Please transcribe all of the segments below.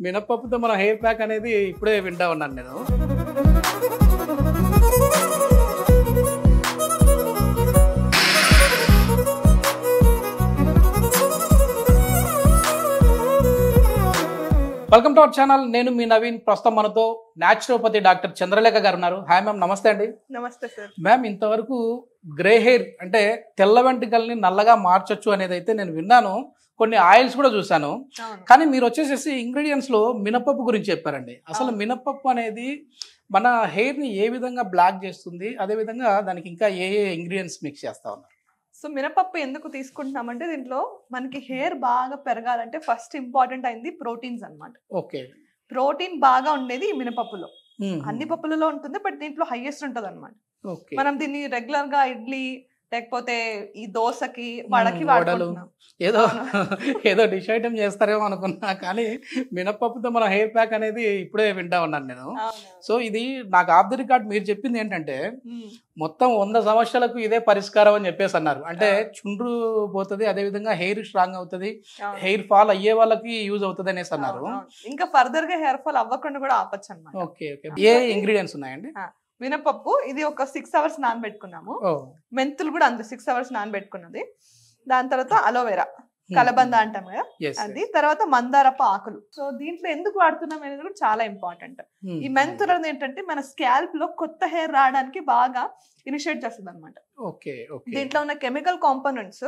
మినపప్పుతో మన hair pack అనేది ఇప్పుడే వింటా ఉన్నాను నేను. Welcome to our channel. నేను మీ నవీన్. ప్రస్తుతం మనతో న్యాచురోపతి డాక్టర్ చంద్రలేఖ గారు ఉన్నారు. హాయ్ మ్యామ్, నమస్తే అండి. నమస్తే సార్. మ్యామ్, ఇంతవరకు గ్రే హెయిర్ అంటే తెల్ల వెంట్రుకల్ని నల్లగా మార్చొచ్చు అనేది అయితే నేను విన్నాను, కొన్ని ఆయిల్స్ కూడా చూశాను. కానీ మీరు వచ్చేసేసి ఇంగ్రీడియంట్స్ లో మినపప్పు గురించి చెప్పారండి. అసలు మినపప్పు అనేది మన హెయిర్ ని ఏ విధంగా బ్లాక్ చేస్తుంది, అదే విధంగా దానికి ఇంకా ఏ ఏ ఇంగ్రీడియంట్స్ మిక్స్ చేస్తా ఉన్నారు? సో మినపప్పు ఎందుకు తీసుకుంటున్నామంటే దీంట్లో మనకి హెయిర్ బాగా పెరగాలంటే ఫస్ట్ ఇంపార్టెంట్ అయింది ప్రోటీన్స్ అన్నమాట. ఓకే. ప్రోటీన్ బాగా ఉండేది ఈ మినపప్పులో. అన్ని పప్పులలో ఉంటుంది, బట్ దీంట్లో హైయెస్ట్ ఉంటుంది అనమాట. మనం దీన్ని రెగ్యులర్ గా ఇడ్లీ లేకపోతే ఈ దోశకి వడకి వాడుకుంటున్నాం. ఏదో డిష్ ఐటమ్ చేస్తారేమో అనుకున్నా, కానీ మినపప్పుతో మన హెయిర్ ప్యాక్ అనేది ఇప్పుడే వింటా ఉన్నాను నేను. సో ఇది నాకు ఆఫ్ ది రికార్డ్ మీరు చెప్పింది ఏంటంటే మొత్తం 100 సమస్యలకు ఇదే పరిష్కారం అని చెప్పేసి అన్నారు. అంటే చుండ్రు పోతుంది, అదే విధంగా హెయిర్ స్ట్రాంగ్ అవుతుంది, హెయిర్ ఫాల్ అయ్యే వాళ్ళకి యూజ్ అవుతుంది అనేసి అన్నారు. ఇంకా ఫర్దర్ గా హెయిర్ ఫాల్ అవ్వకుండా కూడా ఆపచ్చు అన్నమాట. Okay okay. ఏ ఇంగ్రీడియంట్స్ ఉన్నాయండి? మినపప్పు ఇది ఒక 6 hours నానబెట్టుకున్నాము. మెంతులు కూడా అంతే 6 hours నానబెట్టుకున్నది. దాని తర్వాత అలోవెరా, కలబంద అంటాం కదా అది, తర్వాత మందారపు ఆకులు. సో దీంట్లో ఎందుకు వాడుతున్నాం అనేది కూడా చాలా ఇంపార్టెంట్. ఈ మెంతులు అనేది ఏంటంటే మన స్కాల్ప్ లో కొత్త హెయిర్ రావడానికి బాగా ఇనిషియేట్ చేస్తుంది అనమాట. దీంట్లో ఉన్న కెమికల్ కాంపోనెంట్స్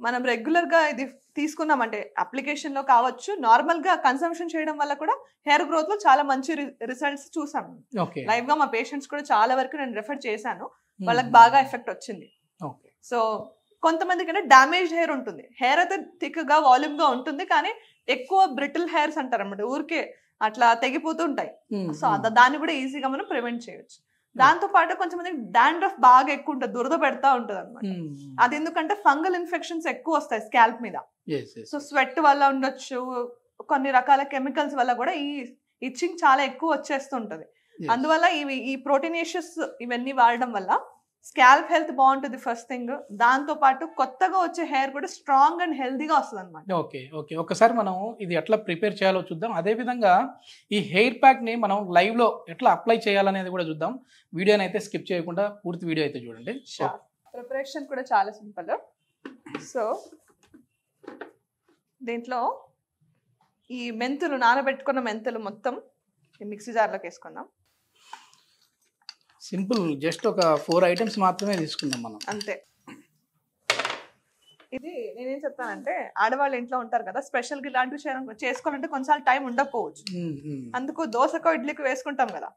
మనం రెగ్యులర్ గా ఇది తీసుకున్నామంటే అప్లికేషన్ లో కావచ్చు, నార్మల్ గా కన్సంప్షన్ చేయడం వల్ల కూడా హెయిర్ గ్రోత్ లో చాలా మంచి రిజల్ట్స్ చూసాను. లైవ్ గా మా పేషెంట్స్ కూడా చాలా వరకు నేను రెఫర్ చేశాను, వాళ్ళకి బాగా ఎఫెక్ట్ వచ్చింది. సో కొంతమందికి అంటే డామేజ్ హెయిర్ ఉంటుంది, హెయిర్ అయితే థిక్ గా వాల్యూమ్ గా ఉంటుంది, కానీ ఎక్కువ బ్రిటిల్ హెయిర్స్ అంటారు అన్నమాట, ఊరికే అట్లా తెగిపోతూ ఉంటాయి. సో దాన్ని కూడా ఈజీగా మనం ప్రివెంట్ చేయొచ్చు. దాంతో పాటు కొంచెం డాండ్రఫ్ బాగా ఎక్కువ ఉంటుంది, దురద పెడతా ఉంటది అనమాట. అది ఎందుకంటే ఫంగల్ ఇన్ఫెక్షన్స్ ఎక్కువ వస్తాయి స్కాల్ప్ మీద. సో స్వెట్ వల్ల ఉండొచ్చు, కొన్ని రకాల కెమికల్స్ వల్ల కూడా ఈ ఇచ్చింగ్ చాలా ఎక్కువ వచ్చేస్తుంటది. అందువల్ల ఈ ప్రోటీనేషియస్ ఇవన్నీ వాడడం వల్ల స్కాల్ప్ హెల్త్ బాగుంటుంది ఫస్ట్ థింగ్. దాంతో పాటు కొత్తగా వచ్చే హెయిర్ కూడా స్ట్రాంగ్ అండ్ హెల్దీగా వస్తుంది అనమాట. Okay okay. ఒకసారి మనం ఇది ఎట్లా ప్రిపేర్ చేయాలో చూద్దాం. అదే విధంగా ఈ హెయిర్ ప్యాక్ ని మనం లైవ్ లో ఎట్లా అప్లై చేయాలనేది కూడా చూద్దాం. వీడియోని అయితే స్కిప్ చేయకుండా పూర్తి వీడియో అయితే చూడండి. ప్రిపరేషన్ కూడా చాలా సింపుల్. సో దీంట్లో ఈ మెంతులు, నానబెట్టుకున్న మెంతులు మొత్తం మిక్సీ జార్లోకి వేసుకుందాం. సింపుల్, జస్ట్ ఒక 4 ఐటమ్స్ మాత్రమే తీసుకుందాం మనం, అంతే. ఇది నేనేం చెప్తానంటే ఆడవాళ్ళు ఇంట్లో ఉంటారు కదా, స్పెషల్ గా ఇలాంటివి చేసుకోవాలంటే కొంచెం టైం ఉండకపోవచ్చు. అందుకు దోశకో ఇడ్లీకి వేసుకుంటాం కదా,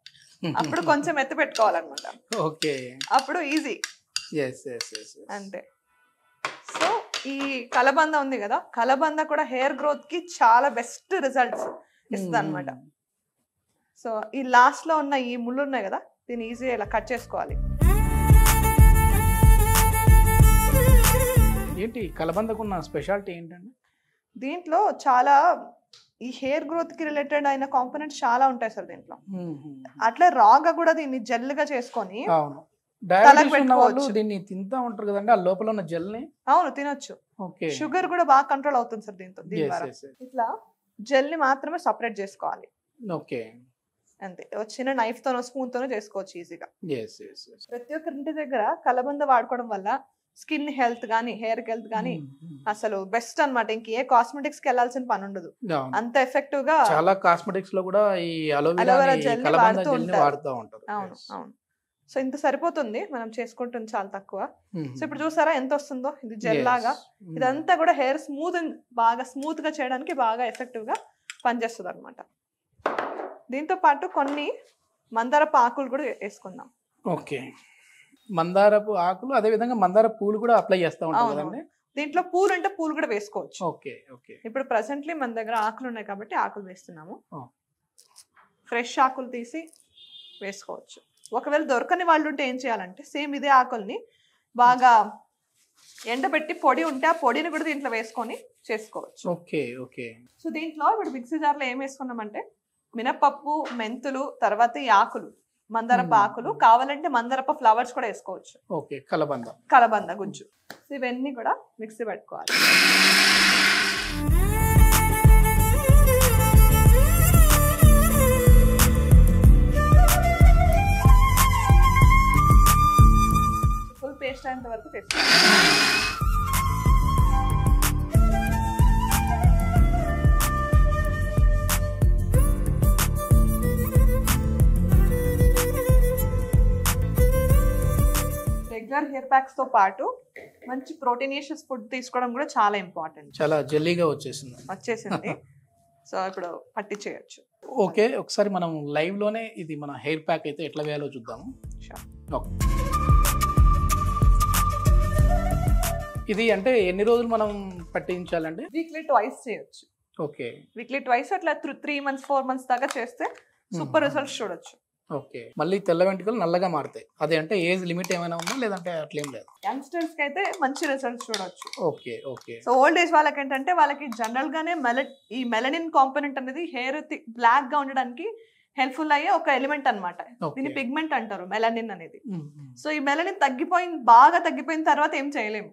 అప్పుడు కొంచెం ఎత్తి పెట్టుకోవాలన్నమాట. ఓకే, అప్పుడు ఈజీ. అంతే. సో ఈ కలబంద ఉంది కదా, కలబంద కూడా హెయిర్ గ్రోత్ కి చాలా బెస్ట్ రిజల్ట్స్ ఇస్తుంది అనమాట. సో ఈ లాస్ట్ లో ఉన్న ఈ ముళ్ళు ఉన్నాయి కదా, దీన్ని ఈజీ ఇలా కట్ చేసుకోవాలి. ఏంటి కలబందకున్న స్పెషాలిటీ ఏంటండి? దీంట్లో చాలా ఈ హెయిర్ గ్రోత్ కి రిలేటెడ్ అయిన కాంపోనెంట్స్ చాలా ఉంటాయి సార్ దీంట్లో. అట్లా రాగా కూడా దీన్ని జెల్ గా చేసుకొని దీన్ని తింటా ఉంటారు కదండి, ఆ లోపల ఉన్న జెల్ ని. అవును, తినొచ్చు. షుగర్ కూడా బాగా కంట్రోల్ అవుతుంది సార్ దీంతో. దీని ద్వారా ఇట్లా జెల్ ని మాత్రమే సపరేట్ చేసుకోవాలి. ఓకే, అంతే. చిన్న నైఫ్ తోనో స్పూన్ తోనో చేసుకోవచ్చు ఈజీగా. ప్రతి ఒక్కరింటి దగ్గర కలబంద వాడుకోవడం వల్ల స్కిన్ హెల్త్ గానీ హెయిర్ హెల్త్ గానీ అసలు బెస్ట్ అన్నమాట. ఇంక ఏ కాస్మెటిక్స్ కి వెళ్ళాల్సిన పని ఉండదు. అంత ఎఫెక్టివ్ గా చాలా కాస్మెటిక్స్ లో కూడా ఈ అలోవెరా జెల్ ని వాడుతూ ఉంటారు. అవును అవును. సో ఇంత సరిపోతుంది, మనం చేసుకుంటుంది చాలా తక్కువ. సో ఇప్పుడు చూసారా ఎంత వస్తుందో, ఇది జెల్ లాగా. ఇదంతా కూడా హెయిర్ బాగా స్మూత్ గా చేయడానికి బాగా ఎఫెక్టివ్ గా పనిచేస్తుంది అనమాట. దీంతో పాటు కొన్ని మందారపు ఆకులు కూడా వేసుకుందాం. ఓకే, మందారపు ఆకులు, అదే విధంగా మందార పూలు కూడా అప్లై చేస్తా ఉంటాం కదండి. దీంట్లో పూలు అంటే పూలు కూడా వేసుకోవచ్చు. Okay okay. ఇప్పుడు ప్రెసెంట్లీ మన దగ్గర ఆకులు ఉన్నాయి కాబట్టి ఆకులు వేస్తున్నాము. ఫ్రెష్ ఆకులు తీసి వేసుకోవచ్చు. ఒకవేళ దొరకని వాళ్ళు ఉంటే ఏం చేయాలంటే సేమ్ ఇదే ఆకుల్ని బాగా ఎండబెట్టి పొడి ఉంటే ఆ పొడిని కూడా దీంట్లో వేసుకొని చేసుకోవచ్చు. Okay okay. సో దీంట్లో ఇప్పుడు మిక్సీ జార్లో ఏం వేసుకున్నామంటే మినపప్పు, మెంతులు, తర్వాత ఈ ఆకులు, మందారపు ఆకులు, కావాలంటే మందారపు ఫ్లవర్స్ కూడా వేసుకోవచ్చు. ఓకే, కలబంద గుజ్జు. ఇవన్నీ కూడా మిక్సీ పెట్టుకోవాలి. అయ్యేంత వరకు చేసుకోవాలి. రెగ్యులర్ హెయిర్ ప్యాక్స్ తో పాటు మంచి ప్రోటీనియస్ ఫుడ్ తీసుకోవడం కూడా చాలా ఇంపార్టెంట్. చాలా జెల్లీగా వచ్చేసింది. సో ఇప్పుడు పట్టించేయచ్చు. ఓకే, ఒకసారి మనం లైవ్ లోనే ఇది మన హెయిర్ ప్యాక్ అయితే ఎట్లా వేయాలో చూద్దాము. ఇది అంటే ఎన్ని రోజులు మనం పట్టించాలండి? వీక్లీ ట్వైస్ చేయొచ్చు. ఓకే, వీక్లీ ట్వైస్ అట్లా 3 months 4 months దాకా చేస్తే సూపర్ రిజల్ట్స్ చూడొచ్చు. ఓకే, మళ్ళీ తెల్ల వెంట్రుకలు నల్లగా మారుతాయి. అదే అంటే ఏజ్ లిమిట్ ఏమైనా ఉందా లేదంటే అట్లేం లేదు? యంగ్స్టర్స్ కి అయితే మంచి రిజల్ట్స్ చూడొచ్చు. Okay okay. So old age వాళ్ళకి ఏంటంటే వాళ్ళకి జనరల్ గానే ఈ మెలనిన్ కాంపోనెంట్ అనేది హెయిర్ బ్లాక్ గా ఉండడానికి హెల్ప్ఫుల్ అయ్యే ఒక ఎలిమెంట్ అన్నమాట. దీన్ని పిగ్మెంట్ అంటారు, మెలనిన్ అనేది. సో ఈ మెలనిన్ బాగా తగ్గిపోయిన తర్వాత ఏం చేయలేము.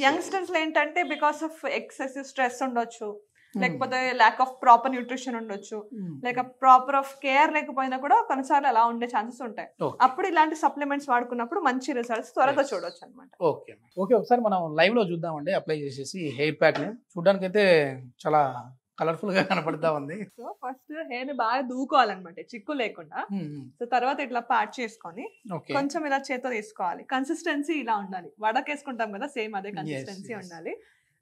యంగ్స్టర్స్ లో ఏంటంటే బికాస్ ఆఫ్ ఎక్సెసివ్ స్ట్రెస్ ఉండొచ్చు, లేకపోతే ల్యాక్ ఆఫ్ ప్రాపర్ న్యూట్రిషన్ ఉండొచ్చు, లేక ప్రాపర్ ఆఫ్ కేర్ లేకపోయినా కూడా కొన్నిసార్లు అలా ఉండే ఛాన్సెస్ ఉంటాయి. అప్పుడు ఇలాంటి సప్లిమెంట్స్ వాడుకున్నప్పుడు మంచి రిజల్ట్స్ త్వరగా చూడొచ్చు అనమాట. ఓకే ఓకే, ఒకసారి మనం లైవ్ లో చూద్దామండి. అప్లై చేసేసి హెయిర్ ప్యాక్ ని చూడడానికి అయితే చాలా కలర్ఫుల్ గా కనపడతా ఉంది. సో ఫస్ట్ హెయిర్ ని బాగా దూకోవాలన్నమాట, చిక్కు లేకుండా. సో తర్వాత ఇట్లా పార్ట్ చేసుకొని కొంచెం ఇలా చేతితో తీసుకోవాలి. కన్సిస్టెన్సీ ఇలా ఉండాలి, వడకేసుకుంటాం కదా సేమ్ అదే కన్సిస్టెన్సీ ఉండాలి.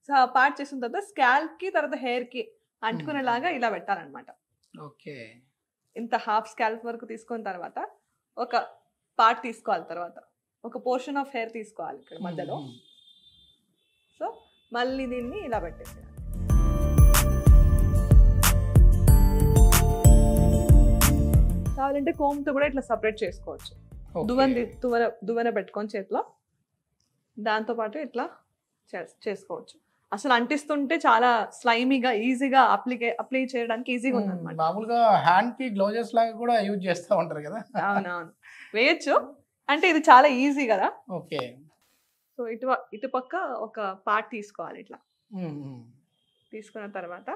సో పార్ట్ చేసిన తర్వాత స్కాల్ప్ కి తర్వాత హెయిర్ కి అంటుకునేలాగా ఇలా పెట్టాలన్నమాట. ఓకే, ఇంత హాఫ్ స్కాల్ప్ వరకు తీసుకున్న తర్వాత ఒక పార్ట్ తీసుకోవాలి. తర్వాత ఒక పోర్షన్ ఆఫ్ హెయిర్ తీసుకోవాలి ఇక్కడ మధ్యలో. సో మళ్ళీ దీన్ని ఇలా పెట్టేసేయాలి. కావాలంటే కోమ్ తో కూడా ఇట్లా సపరేట్ చేసుకోవచ్చు. దువ్వెన పెట్టుకొని చేతిలో దాంతో పాటు ఇట్లా చేసుకోవచ్చు. అసలు అంటిస్తుంటే చాలా స్లైమీగా ఈజీగా అప్లై చేయడానికి ఈజీగా ఉంది అనమాట. మామూలుగా హ్యాండ్ కి గ్లౌజెస్ లాగా కూడా యూజ్ చేస్తూ ఉంటారు కదా. అవునవును, వేయచ్చు. అంటే ఇది చాలా ఈజీ కదా. ఓకే, సో ఇటు పక్క ఒక పార్ట్ తీసుకోవాలి. ఇట్లా తీసుకున్న తర్వాత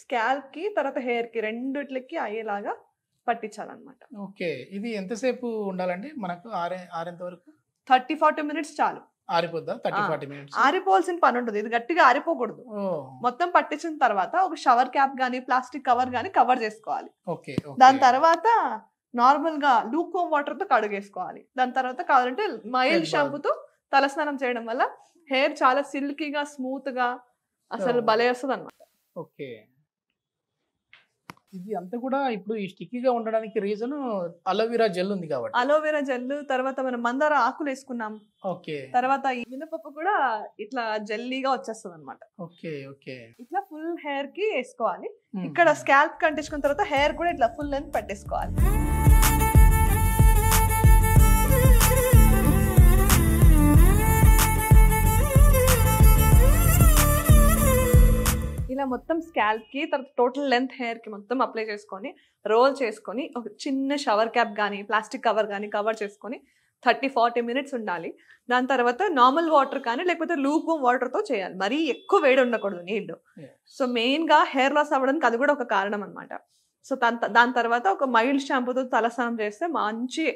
స్కాల్ప్ కి తర్వాత హెయిర్ కి రెండిట్లకి అయ్యేలాగా పట్టించాలన్నమాట. ఓకే, ఇది ఎంతసేపు ఉండాలండి మనకు? ఆరేంత వరకు? 30-40 minutes చాలు. ఆరిపోద్దా? 30-40 minutes ఆరిపోవాల్సిన పని ఉంటుంది, ఇది గట్టిగా ఆరిపోకూడదు. మొత్తం పట్టించిన తర్వాత ఒక షవర్ క్యాప్ గానీ ప్లాస్టిక్ కవర్ గానీ కవర్ చేసుకోవాలి. ఓకే, దాని తర్వాత నార్మల్ గా లూక్వామ్ వాటర్ తో కడుగేసుకోవాలి. దాని తర్వాత కావాలంటే మైల్డ్ షాంపూతో తలస్నానం చేయడం వల్ల హెయిర్ చాలా సిల్కీగా స్మూత్ గా అసలు భలే వస్తుంది అన్నమాట. ఓకే, ఇది అంతా కూడా ఇప్పుడు ఈ స్టిక్కీగా ఉండడానికి రీజన్ అలోవెరా జెల్ ఉంది కాబట్టి. అలోవెరా జెల్, తర్వాత మనం మందార ఆకులు వేసుకున్నాం. ఓకే, తర్వాత ఈ మినపప్పు కూడా ఇట్లా జెల్లీగా వచ్చేస్తుంది అనమాట. ఓకే ఓకే, ఇట్లా ఫుల్ హెయిర్ కి వేసుకోవాలి. ఇక్కడ స్కాల్ప్ కంటించుకున్న తర్వాత హెయిర్ కూడా ఇట్లా ఫుల్ లెంత్ పెట్టేసుకోవాలి. ఇలా మొత్తం స్కాల్ప్ కి తర్వాత టోటల్ లెంత్ హెయిర్ కి మొత్తం అప్లై చేసుకొని రోల్ చేసుకొని ఒక చిన్న షవర్ క్యాప్ కానీ ప్లాస్టిక్ కవర్ కానీ కవర్ చేసుకొని 30-40 minutes ఉండాలి. దాని తర్వాత నార్మల్ వాటర్ కానీ లేకపోతే లూక్వామ్ వాటర్ తో చేయాలి. మరీ ఎక్కువ వేడి ఉండకూడదు నీళ్ళు. సో మెయిన్ గా హెయిర్ లాస్ అవ్వడానికి అది కూడా ఒక కారణం అనమాట. సో దాని తర్వాత ఒక మైల్డ్ షాంపూతో తలస్నానం చేస్తే మంచి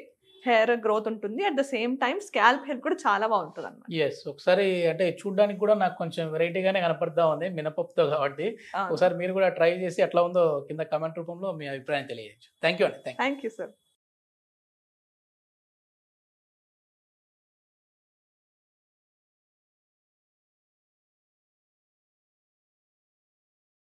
హెయిర్ గ్రోత్ ఉంటుంది. At the same time scalp hair కూడా చాలా బాగుంటుంది అన్నమాట. ఎస్, ఒకసారి అంటే చూడడానికి కూడా నాకు కొంచెం వెరైటీగానే కనపడతా ఉంది మినపప్పుతో కాబట్టి. ఒకసారి మీరు కూడా ట్రై చేసి ఎట్లా ఉందో కింద కమెంట్ రూపంలో మీ అభిప్రాయం తెలియజేయచ్చు. థ్యాంక్ యూ అండి. Thank you sir.